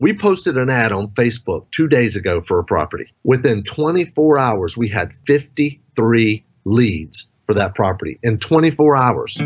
We posted an ad on Facebook 2 days ago for a property. Within 24 hours, we had 53 leads for that property in 24 hours.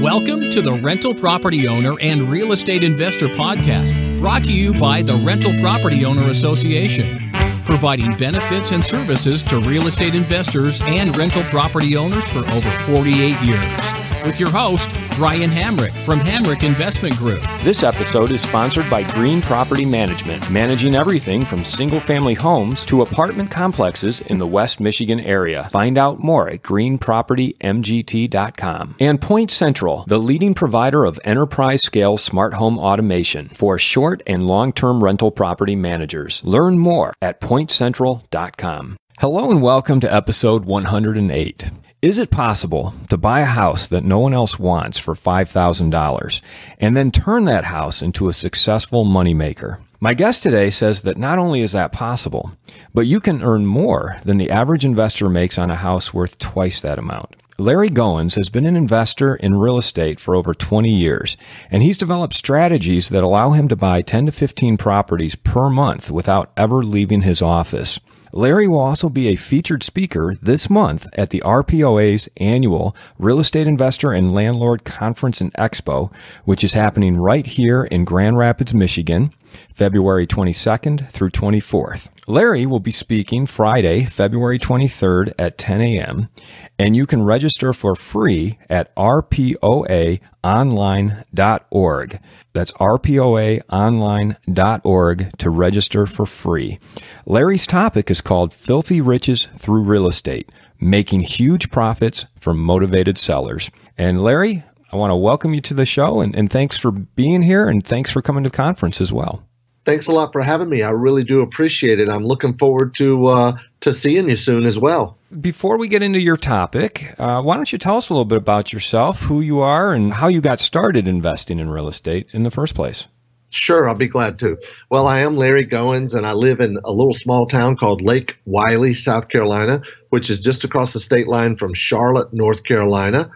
Welcome to the Rental Property Owner and Real Estate Investor Podcast, brought to you by the Rental Property Owner Association, providing benefits and services to real estate investors and rental property owners for over 48 years. With your host, Brian Hamrick from Hamrick Investment Group. This episode is sponsored by Green Property Management, managing everything from single-family homes to apartment complexes in the West Michigan area. Find out more at greenpropertymgt.com. And Point Central, the leading provider of enterprise-scale smart home automation for short and long-term rental property managers. Learn more at pointcentral.com. Hello and welcome to episode 108. Is it possible to buy a house that no one else wants for $5,000 and then turn that house into a successful moneymaker? My guest today says that not only is that possible, but you can earn more than the average investor makes on a house worth twice that amount. Larry Goins has been an investor in real estate for over 20 years, and he's developed strategies that allow him to buy 10 to 15 properties per month without ever leaving his office. Larry will also be a featured speaker this month at the RPOA's annual Real Estate Investor and Landlord Conference and Expo, which is happening right here in Grand Rapids, Michigan, February 22nd through 24th. Larry will be speaking Friday, February 23rd at 10 a.m., and you can register for free at rpoaonline.org. That's rpoaonline.org to register for free. Larry's topic is called Filthy Riches Through Real Estate, Making Huge Profits from Motivated Sellers. And Larry, I want to welcome you to the show, and thanks for being here, and thanks for coming to the conference as well. Thanks a lot for having me. I really do appreciate it. I'm looking forward to seeing you soon as well. Before we get into your topic, why don't you tell us a little bit about yourself, who you are, and how you got started investing in real estate in the first place? Sure, I'll be glad to. Well, I am Larry Goins, and I live in a little small town called Lake Wylie, South Carolina, which is just across the state line from Charlotte, North Carolina.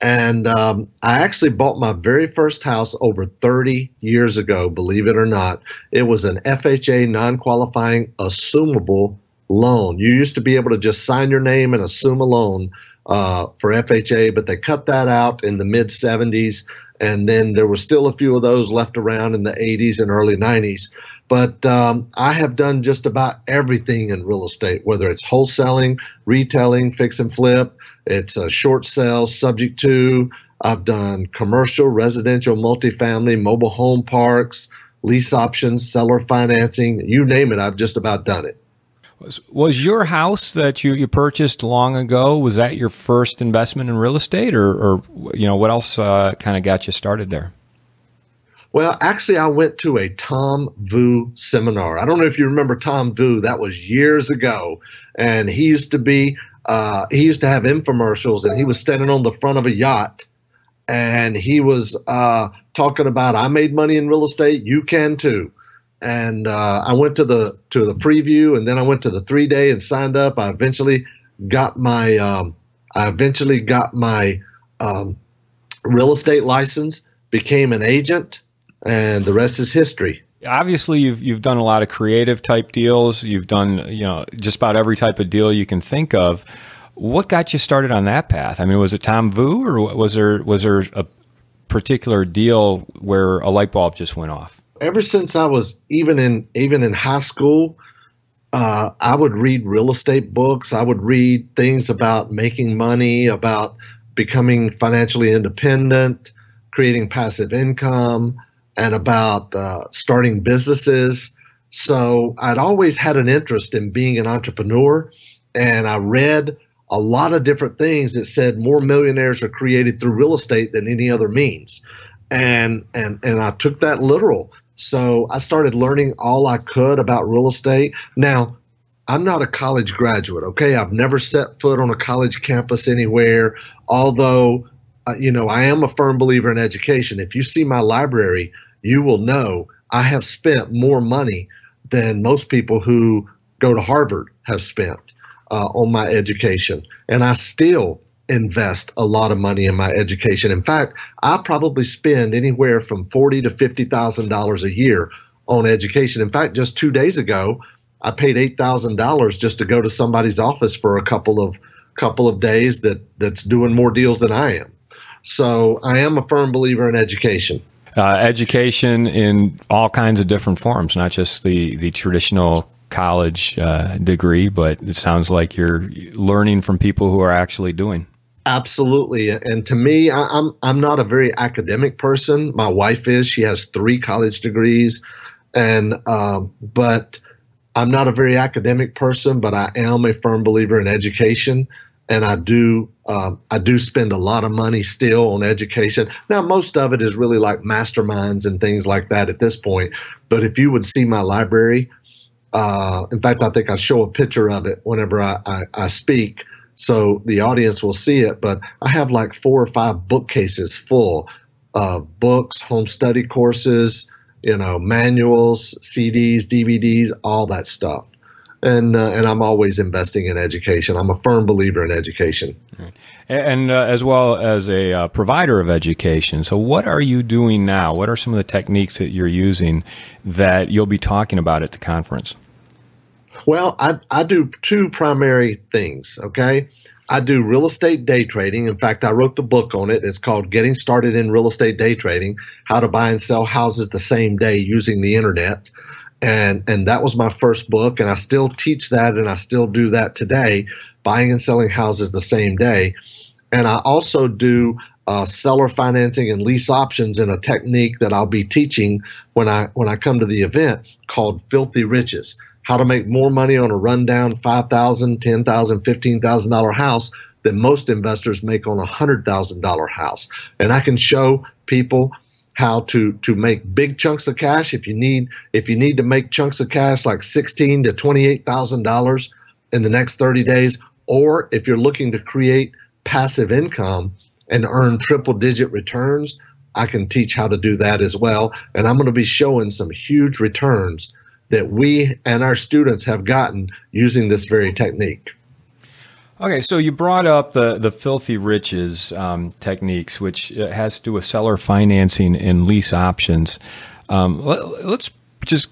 And I actually bought my very first house over 30 years ago, believe it or not. It was an FHA non-qualifying assumable loan. You used to be able to just sign your name and assume a loan for FHA, but they cut that out in the mid-'70s. And then there were still a few of those left around in the 80s and early 90s. But I have done just about everything in real estate, whether it's wholesaling, retailing, fix and flip. It's a short sales, subject to. I've done commercial, residential, multifamily, mobile home parks, lease options, seller financing. You name it, I've just about done it. Was your house that you purchased long ago, was that your first investment in real estate, or what else kind of got you started there? Well, actually, I went to a Tom Vu seminar. I don't know if you remember Tom Vu. That was years ago, and he used to have infomercials, and he was standing on the front of a yacht, and he was talking about, I made money in real estate, you can too. And I went to the preview, and then I went to the 3-day and signed up. I eventually got my real estate license, became an agent, and the rest is history. Obviously, you've done a lot of creative type deals. You've done just about every type of deal you can think of. What got you started on that path? I mean, was it Tom Vu, or was there a particular deal where a light bulb just went off? Ever since I was even in high school, I would read real estate books. I would read things about making money, about becoming financially independent, creating passive income, and about starting businesses. So I'd always had an interest in being an entrepreneur, and I read a lot of different things that said more millionaires are created through real estate than any other means. And I took that literal. So I started learning all I could about real estate. Now, I'm not a college graduate, okay? I've never set foot on a college campus anywhere, although, I am a firm believer in education. If you see my library, you will know I have spent more money than most people who go to Harvard have spent on my education. And I still invest a lot of money in my education. In fact, I probably spend anywhere from $40,000 to $50,000 a year on education. In fact, just 2 days ago, I paid $8,000 just to go to somebody's office for a couple of days that's doing more deals than I am. So I am a firm believer in education. Education in all kinds of different forms, not just the traditional college degree, but it sounds like you're learning from people who are actually doing. Absolutely. And to me, I'm not a very academic person. My wife is. She has 3 college degrees, but I'm not a very academic person, but I am a firm believer in education. And I do spend a lot of money still on education. Now, most of it is really like masterminds and things like that at this point. But if you would see my library, in fact, I think I show a picture of it whenever I speak, so the audience will see it. But I have like 4 or 5 bookcases full of books, home study courses, manuals, CDs, DVDs, all that stuff. And I'm always investing in education. I'm a firm believer in education. Right. And as well as a provider of education. So what are you doing now? What are some of the techniques that you're using that you'll be talking about at the conference? Well, I do 2 primary things, okay? I do real estate day trading. In fact, I wrote the book on it. It's called Getting Started in Real Estate Day Trading, How to Buy and Sell Houses the Same Day Using the Internet. And that was my first book, and I still teach that, and I still do that today, buying and selling houses the same day. And I also do seller financing and lease options in a technique that I'll be teaching when I come to the event called Filthy Riches, how to make more money on a rundown $5,000, $10,000, $15,000 house than most investors make on a $100,000 house. And I can show people how to make big chunks of cash. If you need to make chunks of cash like $16,000 to $28,000 in the next 30 days, or if you're looking to create passive income and earn triple-digit returns, I can teach how to do that as well. And I'm going to be showing some huge returns that we and our students have gotten using this very technique. Okay, so you brought up the filthy riches techniques, which has to do with seller financing and lease options. Let's just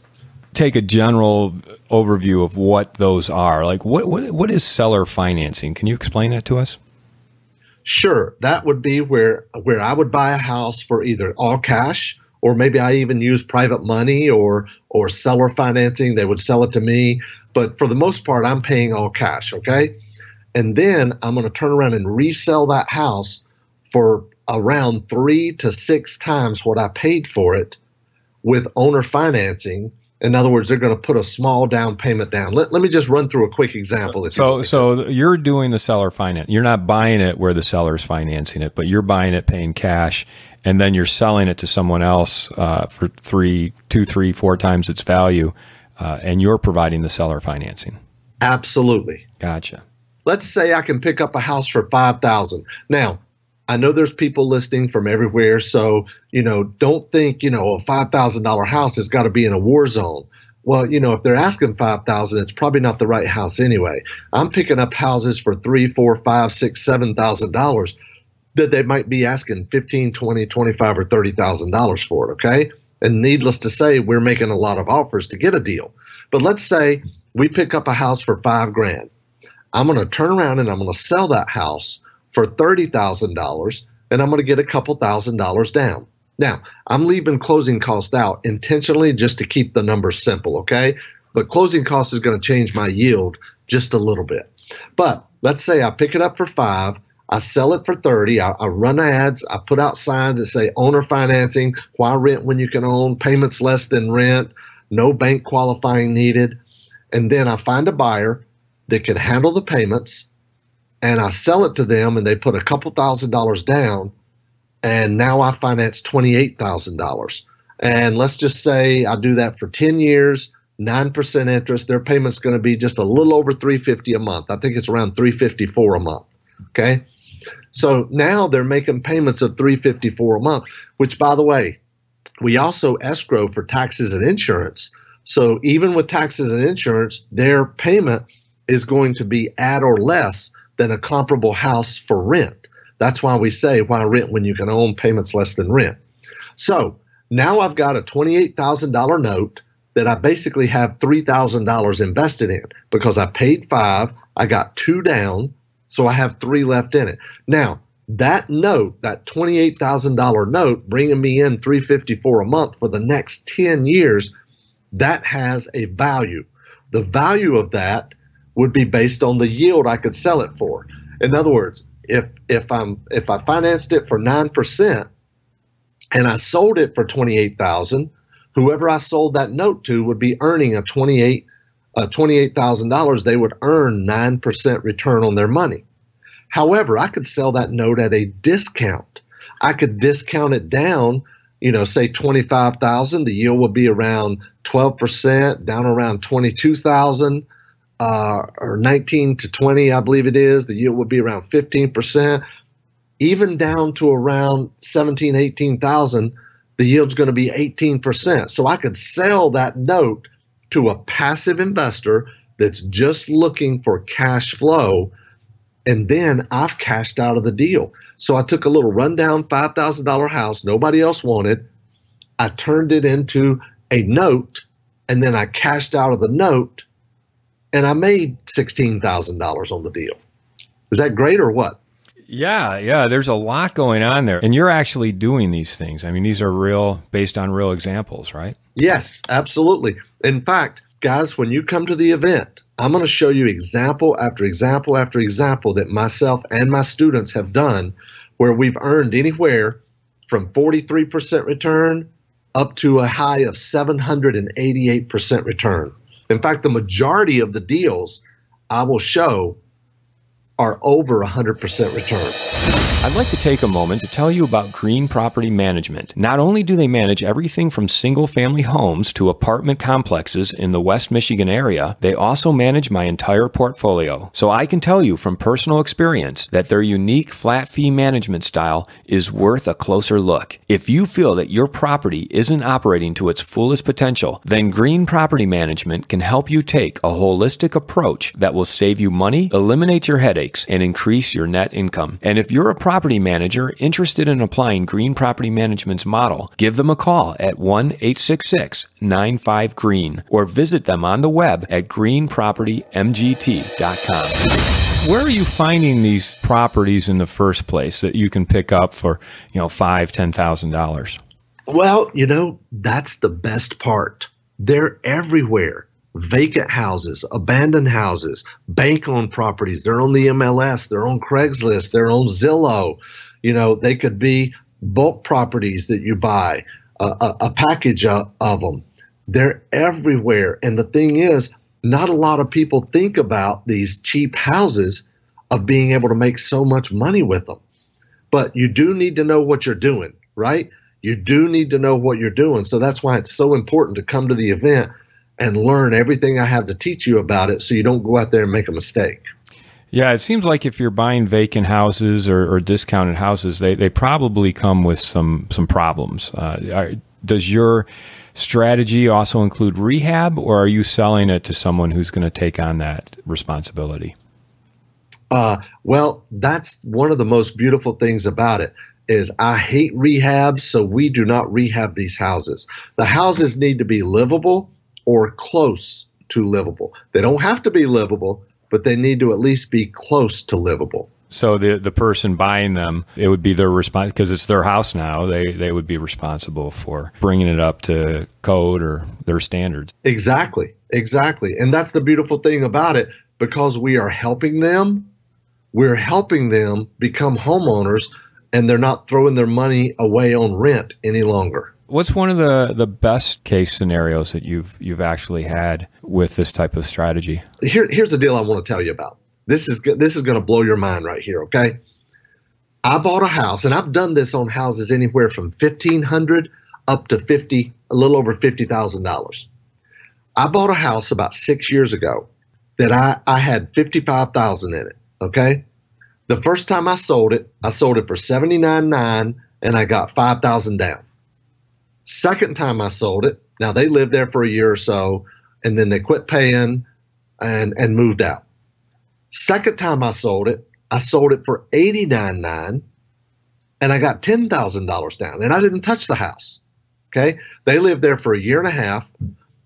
take a general overview of what those are. Like, what is seller financing? Can you explain that to us? Sure. That would be where I would buy a house for either all cash, or maybe I even use private money or seller financing. They would sell it to me. But for the most part, I'm paying all cash, okay? And then I'm going to turn around and resell that house for around 3 to 6 times what I paid for it with owner financing. In other words, they're going to put a small down payment down. Let me just run through a quick example. So you're doing the seller finance. You're not buying it where the seller's financing it, but you're buying it, paying cash, and then you're selling it to someone else for 2, 3, 4 times its value, and you're providing the seller financing. Absolutely. Gotcha. Let's say I can pick up a house for $5,000. Now, I know there's people listening from everywhere, so don't think a $5,000 house has got to be in a war zone. Well, if they're asking $5,000, it's probably not the right house anyway. I'm picking up houses for $3,000, $4,000, $5,000, $6,000, $7,000 that they might be asking $15,000, $20,000, $25,000, or $30,000 for it. Okay, and needless to say, we're making a lot of offers to get a deal. But let's say we pick up a house for $5,000. I'm going to turn around and I'm going to sell that house for $30,000, and I'm going to get a couple $1,000s down. Now, I'm leaving closing costs out intentionally just to keep the numbers simple, okay? But closing costs is going to change my yield just a little bit. But let's say I pick it up for $5,000, I sell it for $30,000, I run ads, I put out signs that say owner financing, why rent when you can own, payments less than rent, no bank qualifying needed, and then I find a buyer that can handle the payments, and I sell it to them, and they put a couple $1,000s down, and now I finance $28,000. And let's just say I do that for 10 years, 9% interest. Their payment's going to be just a little over $350 a month. I think it's around $354 a month. Okay, so now they're making payments of $354 a month. Which, by the way, we also escrow for taxes and insurance. So even with taxes and insurance, their payment is going to be at or less than a comparable house for rent. That's why we say, why rent when you can own, payments less than rent. So now I've got a $28,000 note that I basically have $3,000 invested in because I paid $5,000, I got $2,000 down, so I have $3,000 left in it. Now, that note, that $28,000 note, bringing me in $354 a month for the next 10 years, that has a value. The value of that would be based on the yield I could sell it for. In other words, if I financed it for 9% and I sold it for $28,000, whoever I sold that note to would be earning a $28,000. They would earn 9% return on their money. However, I could sell that note at a discount. I could discount it down, say $25,000. The yield would be around 12%, down around $22,000, or 19 to 20, I believe it is. The yield would be around 15%, even down to around 17, 18,000. The yield's going to be 18%. So I could sell that note to a passive investor that's just looking for cash flow, and then I've cashed out of the deal. So I took a little rundown $5,000 house nobody else wanted. I turned it into a note, and then I cashed out of the note, and I made $16,000 on the deal. Is that great or what? Yeah, there's a lot going on there. And you're actually doing these things. I mean, these are based on real examples, right? Yes, absolutely. In fact, guys, when you come to the event, I'm going to show you example after example after example that myself and my students have done where we've earned anywhere from 43% return up to a high of 788% return. In fact, the majority of the deals I will show are over 100% return. I'd like to take a moment to tell you about Green Property Management. Not only do they manage everything from single-family homes to apartment complexes in the West Michigan area, they also manage my entire portfolio. So I can tell you from personal experience that their unique flat fee management style is worth a closer look. If you feel that your property isn't operating to its fullest potential, then Green Property Management can help you take a holistic approach that will save you money, eliminate your headaches, and increase your net income. And if you're a property manager interested in applying Green Property Management's model, give them a call at 1-866-95-GREEN or visit them on the web at greenpropertymgt.com. Where are you finding these properties in the first place that you can pick up for, $5,000, $10,000? Well, that's the best part. They're everywhere. Vacant houses, abandoned houses, bank-owned properties. They're on the MLS. They're on Craigslist. They're on Zillow. They could be bulk properties that you buy, a package of them. They're everywhere. And the thing is, not a lot of people think about these cheap houses of being able to make so much money with them. But you do need to know what you're doing, right? You do need to know what you're doing. So that's why it's so important to come to the event and learn everything I have to teach you about it so you don't go out there and make a mistake. Yeah, it seems like if you're buying vacant houses or discounted houses, they probably come with some problems. Does your strategy also include rehab, or are you selling it to someone who's going to take on that responsibility? Well, that's one of the most beautiful things about it is I hate rehab, so we do not rehab these houses. The houses need to be livable or close to livable. They don't have to be livable, but they need to at least be close to livable. So the person buying them, it would be their response because it's their house now. They would be responsible for bringing it up to code or their standards. Exactly. And that's the beautiful thing about it, because we are helping them. We're helping them become homeowners, and they're not throwing their money away on rent any longer. What's one of the best case scenarios that you've actually had with this type of strategy? Here's the deal I want to tell you about. This is going to blow your mind right here, okay? I bought a house, and I've done this on houses anywhere from $1,500 up to a little over $50,000. I bought a house about 6 years ago that I had $55,000 in it, okay? The first time I sold it for $79,900, and I got $5,000 down. Second time I sold it, now they lived there for a year or so, and then they quit paying and moved out. Second time I sold it, I sold it for $89,900 and I got $10,000 down, and I didn't touch the house. Okay. They lived there for a year and a half.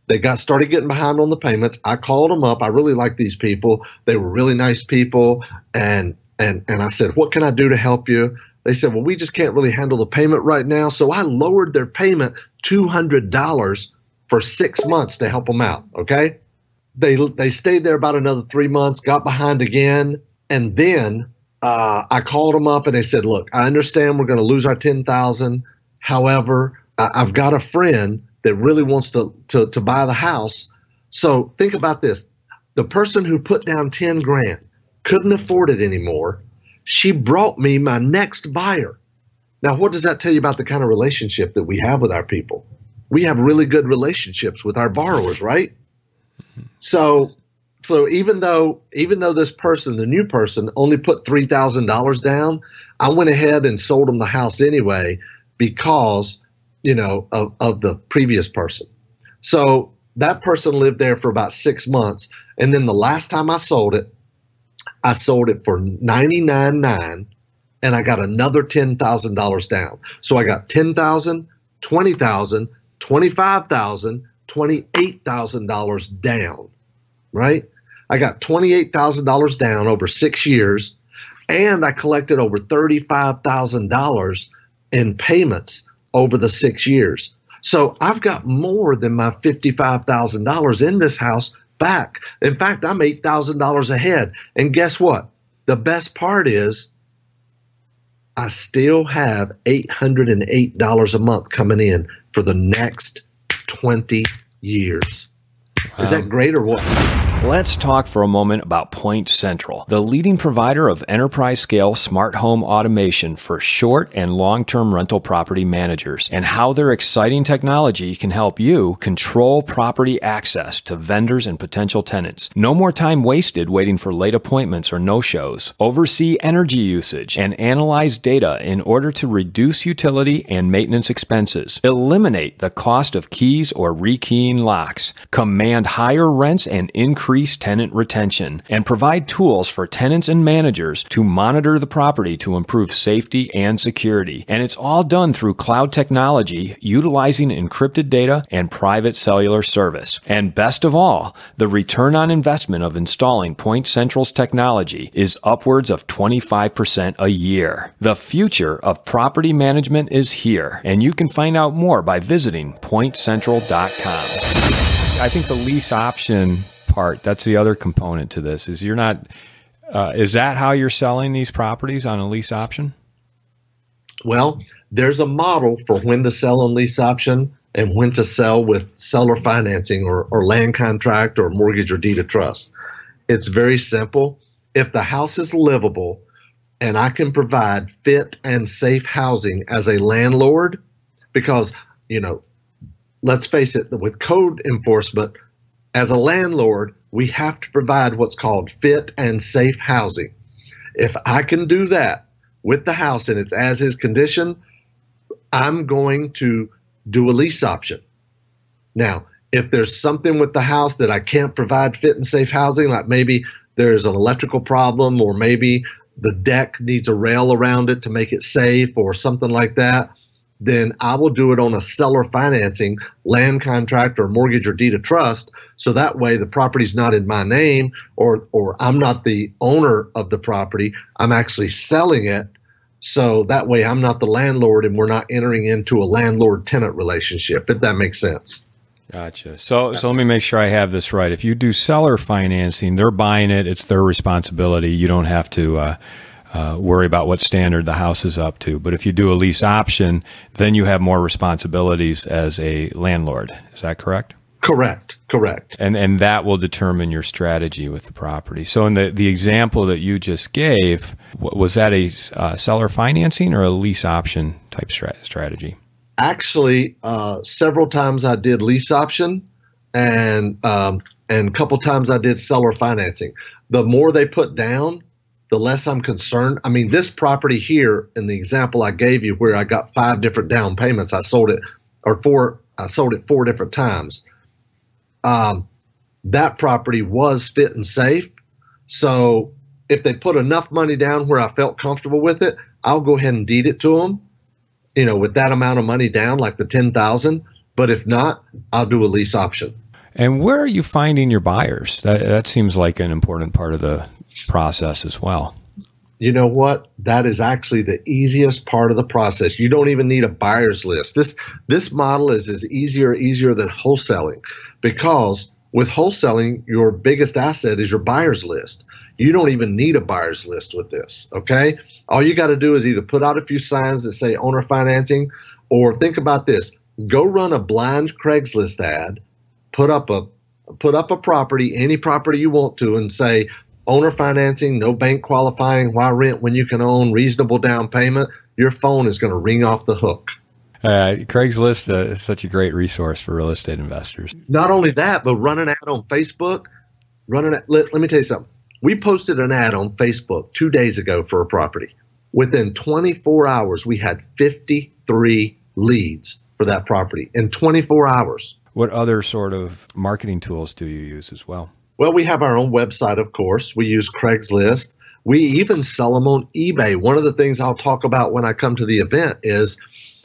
They started getting behind on the payments. I called them up. I really like these people. They were really nice people. And I said, what can I do to help you? They said, well, we just can't really handle the payment right now. So I lowered their payment $200 for 6 months to help them out. Okay. They stayed there about another 3 months, got behind again. And then I called them up and they said, look, I understand we're going to lose our $10,000. However, I've got a friend that really wants to buy the house. So think about this. The person who put down $10,000 couldn't afford it anymore. She brought me my next buyer. Now, what does that tell you about the kind of relationship that we have with our people? We have really good relationships with our borrowers, right? So even though this person, the new person, only put $3,000 down, I went ahead and sold them the house anyway because of the previous person. So that person lived there for about 6 months. And then the last time I sold it for $99,900 and I got another $10,000 down. So I got $10,000, $20,000, $25,000, $28,000 down, right? I got $28,000 down over 6 years, and I collected over $35,000 in payments over the 6 years. So I've got more than my $55,000 in this house back. In fact, I'm $8,000 ahead. And guess what? The best part is I still have $808 a month coming in for the next 20 years. Is that great or what? Let's talk for a moment about Point Central, the leading provider of enterprise-scale smart home automation for short and long-term rental property managers, and how their exciting technology can help you control property access to vendors and potential tenants. No more time wasted waiting for late appointments or no-shows. Oversee energy usage and analyze data in order to reduce utility and maintenance expenses. Eliminate the cost of keys or rekeying locks. Command higher rents and increase tenant retention, and provide tools for tenants and managers to monitor the property to improve safety and security. And it's all done through cloud technology, utilizing encrypted data and private cellular service. And best of all, the return on investment of installing Point Central's technology is upwards of 25% a year. The future of property management is here, and you can find out more by visiting pointcentral.com. I think the lease option part, that's the other component to this, is you're not, is that how you're selling these properties on a lease option? Well, there's a model for when to sell on lease option and when to sell with seller financing or land contract or mortgage or deed of trust. It's very simple. If the house is livable and I can provide fit and safe housing as a landlord, because, let's face it, with code enforcement, as a landlord, we have to provide what's called fit and safe housing. If I can do that with the house in its as-is condition, I'm going to do a lease option. Now, if there's something with the house that I can't provide fit and safe housing, like maybe there's an electrical problem or maybe the deck needs a rail around it to make it safe or something like that, then I will do it on a seller financing, land contract, or mortgage or deed of trust. So that way the property's not in my name or I'm not the owner of the property. I'm actually selling it. So that way I'm not the landlord and we're not entering into a landlord-tenant relationship, if that makes sense. Gotcha. So let me make sure I have this right. If you do seller financing, they're buying it. It's their responsibility. You don't have to worry about what standard the house is up to. But if you do a lease option, then you have more responsibilities as a landlord. Is that correct? Correct. And that will determine your strategy with the property. So in the example that you just gave, was that a seller financing or a lease option type strategy? Actually, several times I did lease option and a couple times I did seller financing. The more they put down, the less I'm concerned. I mean, this property here in the example I gave you where I got 5 different down payments, I sold it 4 different times. That property was fit and safe. So if they put enough money down where I felt comfortable with it, I'll go ahead and deed it to them, with that amount of money down, like the 10,000. But if not, I'll do a lease option. And where are you finding your buyers? That seems like an important part of the process as well. You know what? That is actually the easiest part of the process. You don't even need a buyer's list. This model is easier than wholesaling, because with wholesaling, your biggest asset is your buyer's list. You don't even need a buyer's list with this, okay? All you got to do is either put out a few signs that say owner financing, or think about this. Go run a blind Craigslist ad, put up a property, any property you want to, and say owner financing, no bank qualifying, why rent when you can own, reasonable down payment. Your phone is going to ring off the hook. Craigslist is such a great resource for real estate investors. Not only that, but run an ad on Facebook. Let me tell you something. We posted an ad on Facebook 2 days ago for a property. Within 24 hours, we had 53 leads for that property in 24 hours. What other sort of marketing tools do you use as well? Well, we have our own website, of course. We use Craigslist. We even sell them on eBay. One of the things I'll talk about when I come to the event is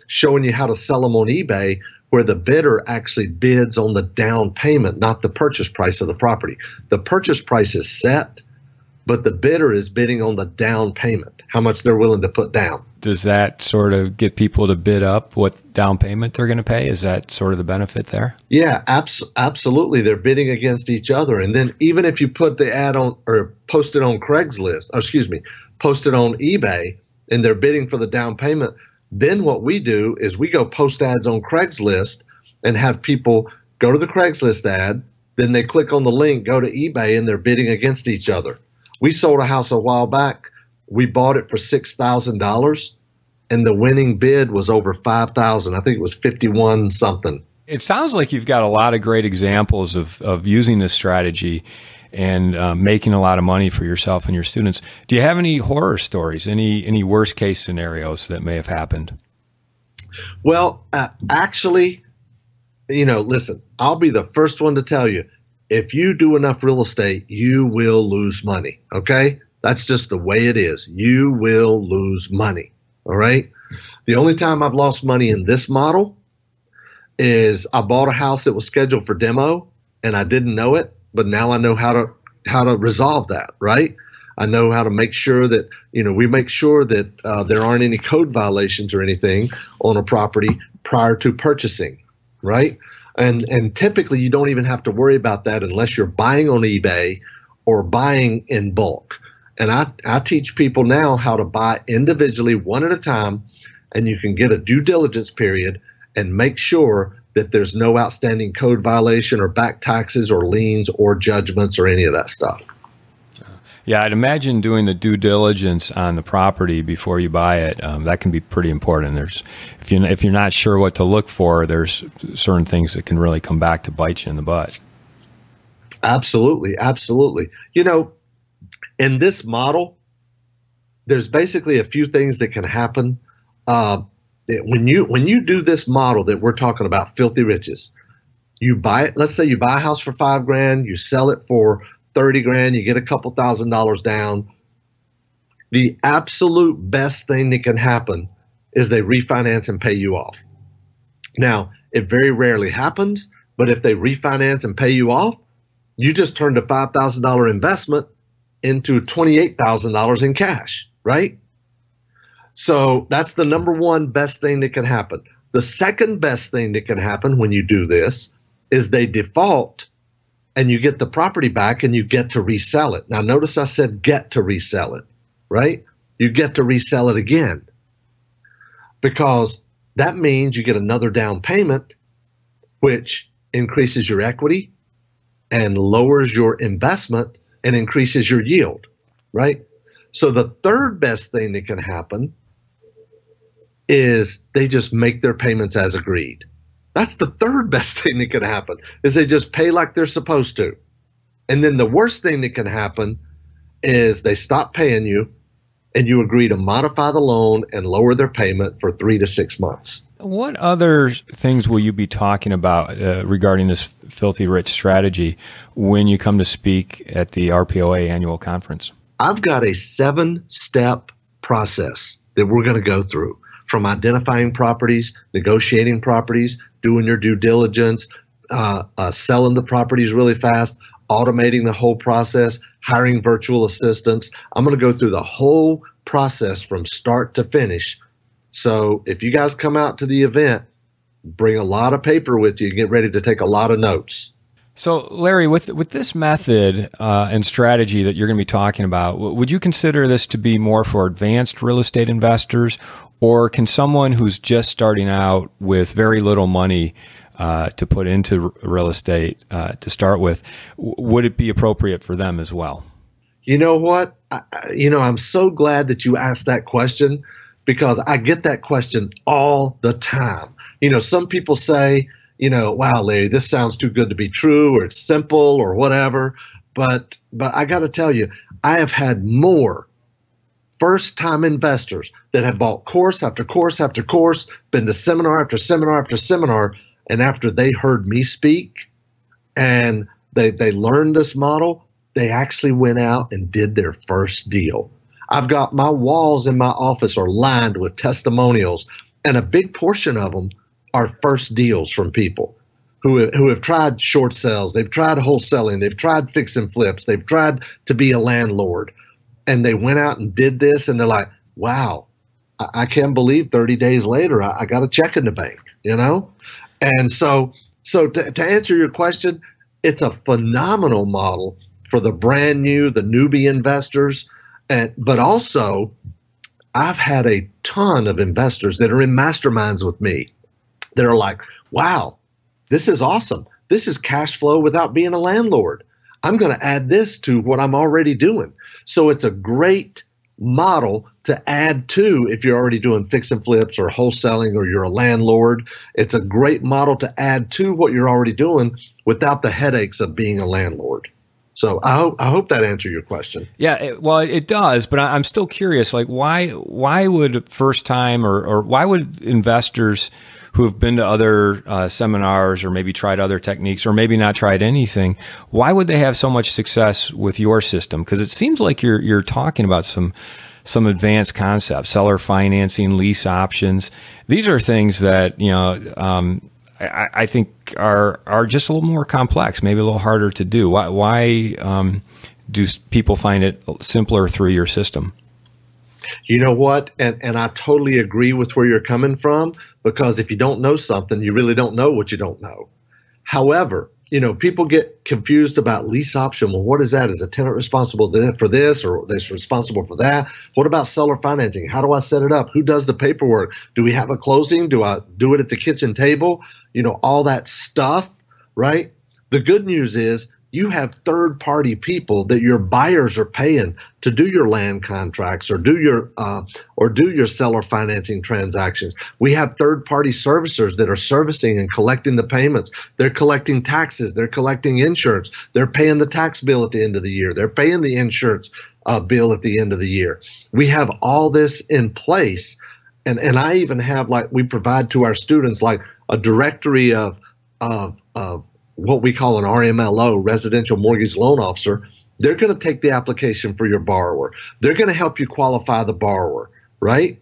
showing you how to sell them on eBay, where the bidder actually bids on the down payment, not the purchase price of the property. The purchase price is set, but the bidder is bidding on the down payment, how much they're willing to put down. Does that sort of get people to bid up what down payment they're going to pay? Is that sort of the benefit there? Yeah, absolutely. They're bidding against each other. And then even if you put the ad on or post it on post it on eBay, and they're bidding for the down payment, then what we do is we go post ads on Craigslist and have people go to the Craigslist ad, then they click on the link, go to eBay, and they're bidding against each other. We sold a house a while back. We bought it for $6,000, and the winning bid was over $5,000. I think it was 51 something. It sounds like you've got a lot of great examples of using this strategy and making a lot of money for yourself and your students. Do you have any horror stories, any worst case scenarios that may have happened? Well, actually, listen, I'll be the first one to tell you, if you do enough real estate, you will lose money, okay? That's just the way it is. You will lose money, all right? The only time I've lost money in this model is I bought a house that was scheduled for demo, and I didn't know it, but now I know how to resolve that, right? I know how to make sure that, we make sure that there aren't any code violations or anything on a property prior to purchasing, right? And typically you don't even have to worry about that unless you're buying on eBay or buying in bulk. And I teach people now how to buy individually, one at a time, and you can get a due diligence period and make sure that there's no outstanding code violation or back taxes or liens or judgments or any of that stuff. Yeah, I'd imagine doing the due diligence on the property before you buy it, that can be pretty important. If you're not sure what to look for, there's certain things that can really come back to bite you in the butt. Absolutely, absolutely. In this model, there's basically a few things that can happen. When you do this model that we're talking about, filthy riches, let's say you buy a house for $5,000, you sell it for $30,000, you get a couple $1,000s down. The absolute best thing that can happen is they refinance and pay you off. Now, it very rarely happens, but if they refinance and pay you off, you just turned a $5,000 investment into $28,000 in cash, right? So that's the number one best thing that can happen. The second best thing that can happen when you do this is they default and you get the property back and you get to resell it. Now, notice I said get to resell it, right? You get to resell it again, because that means you get another down payment, which increases your equity and lowers your investment and increases your yield, right? So the third best thing that can happen is they just make their payments as agreed. That's the third best thing that can happen, is they just pay like they're supposed to. And then the worst thing that can happen is they stop paying you and you agree to modify the loan and lower their payment for 3 to 6 months. What other things will you be talking about regarding this filthy rich strategy when you come to speak at the RPOA annual conference? I've got a 7-step process that we're going to go through, from identifying properties, negotiating properties, doing your due diligence, selling the properties really fast, automating the whole process, hiring virtual assistants. I'm going to go through the whole process from start to finish. So if you guys come out to the event, bring a lot of paper with you and get ready to take a lot of notes. So, Larry, with this method and strategy that you're going to be talking about, would you consider this to be more for advanced real estate investors, or can someone who's just starting out with very little money to put into real estate to start with, would it be appropriate for them as well? You know what? I'm so glad that you asked that question, because I get that question all the time. Some people say, wow, Larry, this sounds too good to be true, or it's simple, or whatever. But I got to tell you, I have had more first-time investors that have bought course after course after course, been to seminar after seminar after seminar, and after they heard me speak and they learned this model, they actually went out and did their first deal. I've got my walls in my office are lined with testimonials, and a big portion of them are first deals from people who have tried short sales, they've tried wholesaling, they've tried fix and flips, they've tried to be a landlord, and they went out and did this, and they're like, wow, I can't believe 30 days later I got a check in the bank, And so to answer your question, it's a phenomenal model for the brand new, the newbie investors, but also I've had a ton of investors that are in masterminds with me that are like, wow, this is awesome. This is cash flow without being a landlord. I'm going to add this to what I'm already doing. So it's a great model to add to if you're already doing fix and flips or wholesaling, or you're a landlord. It's a great model to add to what you're already doing without the headaches of being a landlord. So I hope that answered your question. Yeah, it does, but I'm still curious. Like, why would first time or why would investors who have been to other seminars, or maybe tried other techniques, or maybe not tried anything, why would they have so much success with your system? Because it seems like you're talking about some advanced concepts, seller financing, lease options. These are things that I think are just a little more complex, maybe a little harder to do. Why do people find it simpler through your system? You know what? And I totally agree with where you're coming from, because if you don't know something, you really don't know what you don't know. However, people get confused about lease option. Well, what is that? Is a tenant responsible for this, or they're responsible for that? What about seller financing? How do I set it up? Who does the paperwork? Do we have a closing? Do I do it at the kitchen table? All that stuff, right? The good news is you have third-party people that your buyers are paying to do your land contracts, or do your seller financing transactions. We have third-party servicers that are servicing and collecting the payments. They're collecting taxes. They're collecting insurance. They're paying the tax bill at the end of the year. They're paying the insurance bill at the end of the year. We have all this in place, and I even have, like, we provide to our students like a directory of what we call an RMLO, residential mortgage loan officer. They're going to take the application for your borrower. They're going to help you qualify the borrower, right?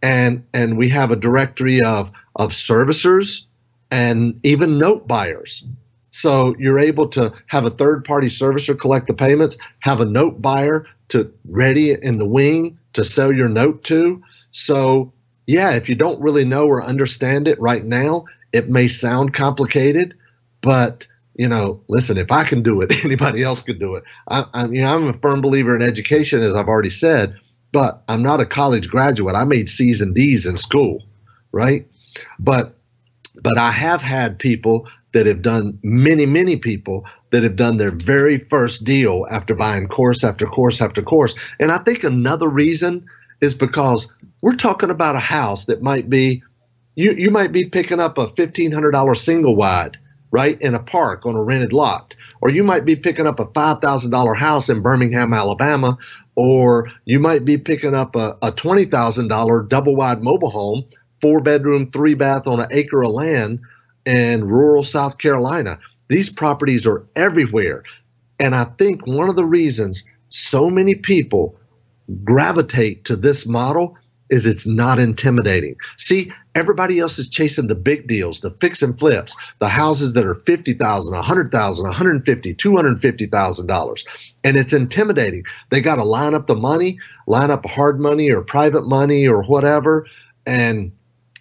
And we have a directory of servicers and even note buyers. So you're able to have a third-party servicer collect the payments, have a note buyer to ready in the wing to sell your note to. So yeah, if you don't really know or understand it right now, it may sound complicated. But, listen, if I can do it, anybody else could do it. I'm a firm believer in education, as I've already said, but I'm not a college graduate. I made C's and D's in school, right? But I have had people that have done, many people that have done their very first deal after buying course after course after course. And I think another reason is because we're talking about a house that might be, you might be picking up a $1,500 single wide, right, in a park on a rented lot. Or you might be picking up a $5,000 house in Birmingham, Alabama. Or you might be picking up a $20,000 double-wide mobile home, 4-bedroom, 3-bath on an acre of land in rural South Carolina. These properties are everywhere. And I think one of the reasons so many people gravitate to this model is it's not intimidating. See, everybody else is chasing the big deals, the fix and flips, the houses that are $50,000, $100,000, $150,000, $250,000. And it's intimidating. They got to line up the money, line up hard money or private money or whatever. And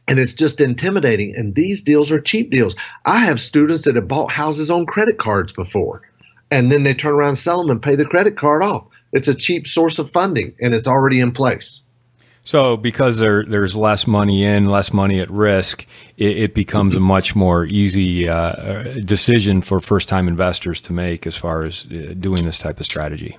it's just intimidating. And these deals are cheap deals. I have students that have bought houses on credit cards before, and then they turn around and sell them and pay the credit card off. It's a cheap source of funding, and it's already in place. So because there's less money in, less money at risk, it becomes a much more easy decision for first-time investors to make as far as doing this type of strategy.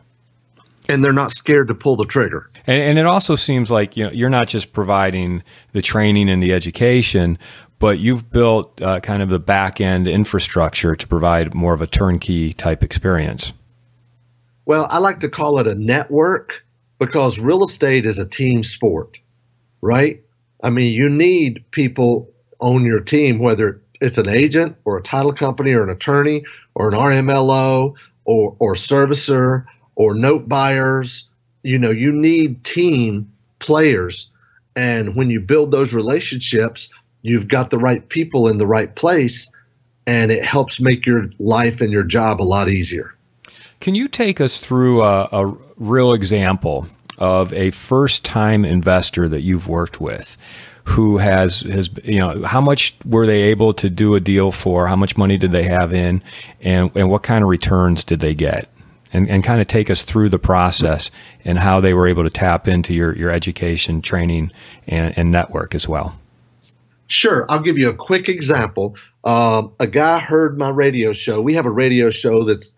And they're not scared to pull the trigger. And it also seems like you're not just providing the training and the education, but you've built kind of the back-end infrastructure to provide more of a turnkey type experience. Well, I like to call it a network, because real estate is a team sport, right? I mean, you need people on your team, whether it's an agent or a title company or an attorney or an RMLO or servicer or note buyers. You know, you need team players. And when you build those relationships, you've got the right people in the right place, and it helps make your life and your job a lot easier. Can you take us through a real example of a first-time investor that you've worked with who has how much were they able to do a deal for? How much money did they have in? And what kind of returns did they get? And kind of take us through the process and how they were able to tap into your education, training, and network as well. Sure. I'll give you a quick example. A guy heard my radio show. We have a radio show that's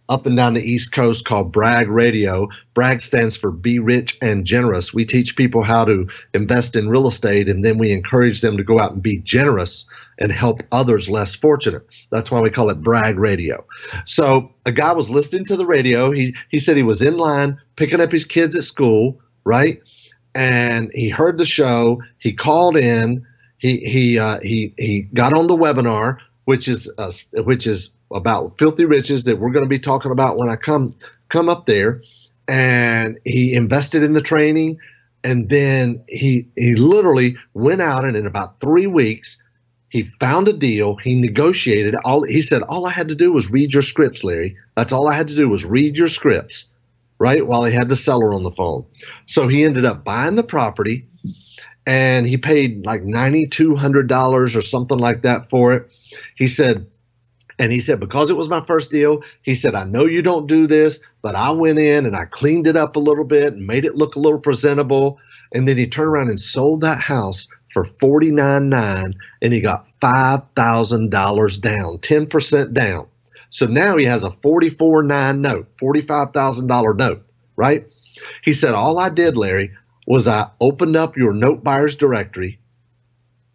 up and down the East Coast called Brag Radio. Brag stands for Be Rich and Generous. We teach people how to invest in real estate, and then we encourage them to go out and be generous and help others less fortunate. That's why we call it Brag Radio. So a guy was listening to the radio. He said he was in line picking up his kids at school, right? And he heard the show. He called in. He got on the webinar, which is about filthy riches that we're going to be talking about when I come up there. And he invested in the training, and then he literally went out, and in about 3 weeks, he found a deal. He negotiated. He said, all I had to do was read your scripts, Larry. That's all I had to do was read your scripts, right? While he had the seller on the phone. So he ended up buying the property, and he paid like $9,200 or something like that for it. He said, because it was my first deal, he said, I know you don't do this, but I went in and I cleaned it up a little bit and made it look a little presentable. And then he turned around and sold that house for $49,900, and he got $5,000 down, 10% down. So now he has a $44,900 note, $45,000 note, right? He said, all I did, Larry, was I opened up your note buyers directory,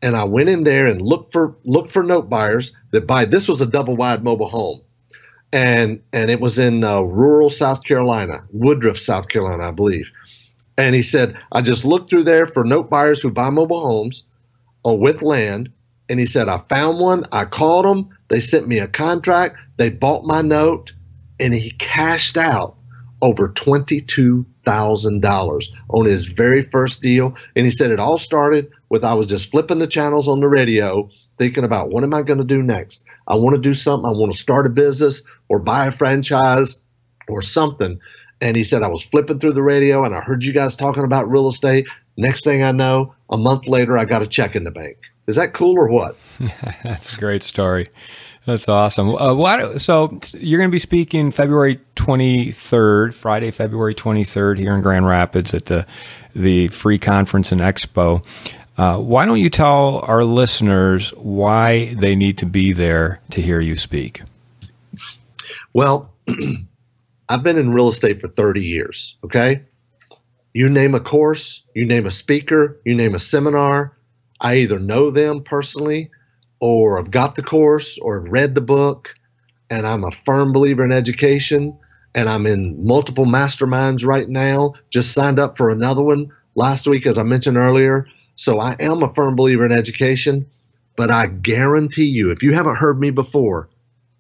and I went in there and looked for note buyers that buy. This was a double wide mobile home, and it was in rural South Carolina, Woodruff, South Carolina, I believe. And he said, I just looked through there for note buyers who buy mobile homes with land. And he said, I found one. I called them. They sent me a contract. They bought my note, and he cashed out over $22,000 on his very first deal. And he said it all started with, I was just flipping the channels on the radio, thinking about, what am I going to do next? I want to do something. I want to start a business or buy a franchise or something. And he said, I was flipping through the radio and I heard you guys talking about real estate. Next thing I know, a month later, I got a check in the bank. Is that cool or what? That's a great story. That's awesome. So you're going to be speaking February 23rd, Friday, February 23rd here in Grand Rapids at the free conference and expo. Why don't you tell our listeners why they need to be there to hear you speak? Well, I've been in real estate for 30 years, okay? You name a course, you name a speaker, you name a seminar, I either know them personally or have got the course or have read the book, and I'm a firm believer in education, and I'm in multiple masterminds right now, just signed up for another one last week, as I mentioned earlier. So I am a firm believer in education, but I guarantee you, if you haven't heard me before,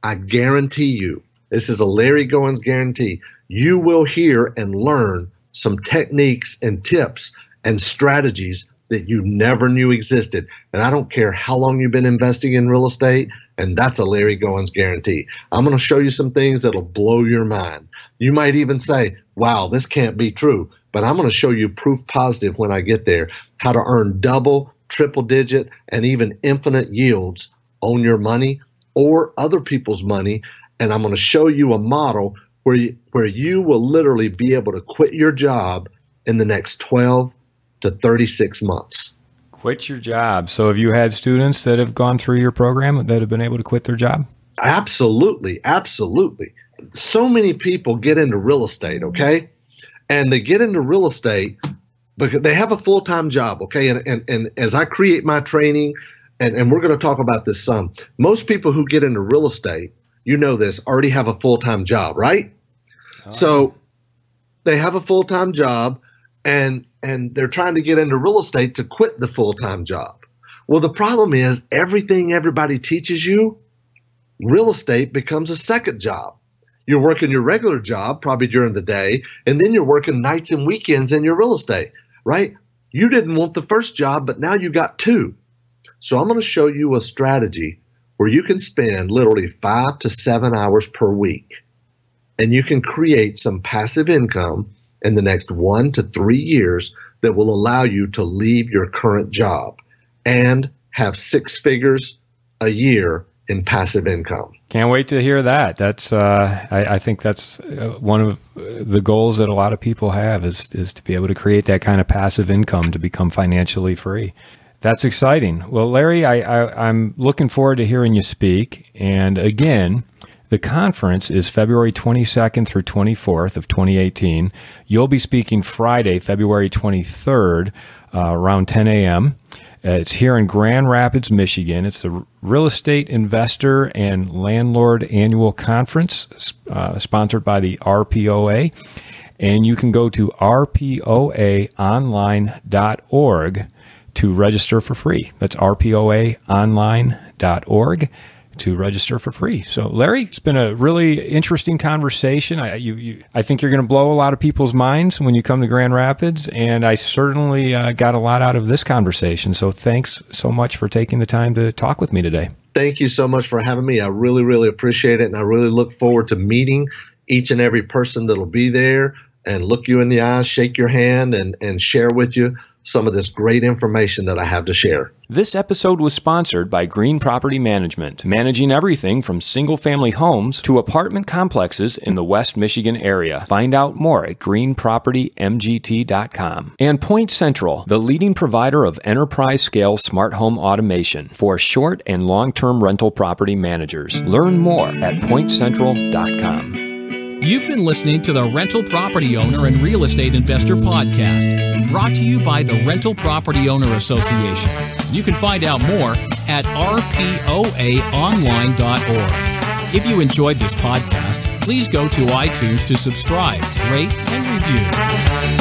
I guarantee you, This is a Larry Goins guarantee. You will hear and learn some techniques and tips and strategies that you never knew existed. And I don't care how long you've been investing in real estate, and that's a Larry Goins guarantee. I'm going to show you some things that'll blow your mind. You might even say, wow, this can't be true. But I'm going to show you proof positive when I get there, how to earn double, triple digit, and even infinite yields on your money or other people's money. And I'm going to show you a model where you will literally be able to quit your job in the next 12 to 36 months. Quit your job. So have you had students that have gone through your program that have been able to quit their job? Absolutely. Absolutely. So many people get into real estate, okay? And they get into real estate because they have a full-time job, okay? And as I create my training, and we're going to talk about this some, most people who get into real estate, you know this, already have a full-time job, right? So they have a full-time job, and they're trying to get into real estate to quit the full-time job. Well, the problem is everything everybody teaches you, real estate becomes a second job. You're working your regular job probably during the day, and then you're working nights and weekends in your real estate, right? You didn't want the first job, but now you got two. So I'm going to show you a strategy where you can spend literally 5 to 7 hours per week, and you can create some passive income in the next 1 to 3 years that will allow you to leave your current job and have 6 figures a year in passive income. Can't wait to hear that. That's I think that's one of the goals that a lot of people have is to be able to create that kind of passive income to become financially free. That's exciting. Well, Larry, I'm looking forward to hearing you speak. And again, the conference is February 22nd through 24th of 2018. You'll be speaking Friday, February 23rd, around 10 a.m. It's here in Grand Rapids, Michigan. It's the Real Estate Investor and Landlord Annual Conference, sponsored by the RPOA. And you can go to rpoaonline.org to register for free. That's rpoaonline.org to register for free. So, Larry, it's been a really interesting conversation. I think you're going to blow a lot of people's minds when you come to Grand Rapids, and I certainly got a lot out of this conversation. So thanks so much for taking the time to talk with me today. Thank you so much for having me. I really, really appreciate it, and I really look forward to meeting each and every person that'll be there and look you in the eyes, shake your hand, and share with you some of this great information that I have to share. This episode was sponsored by Green Property Management, managing everything from single-family homes to apartment complexes in the West Michigan area. Find out more at greenpropertymgt.com. And Point Central, the leading provider of enterprise-scale smart home automation for short and long-term rental property managers. Learn more at pointcentral.com. You've been listening to the Rental Property Owner and Real Estate Investor Podcast, brought to you by the Rental Property Owner Association. You can find out more at rpoaonline.org. If you enjoyed this podcast, please go to iTunes to subscribe, rate, and review.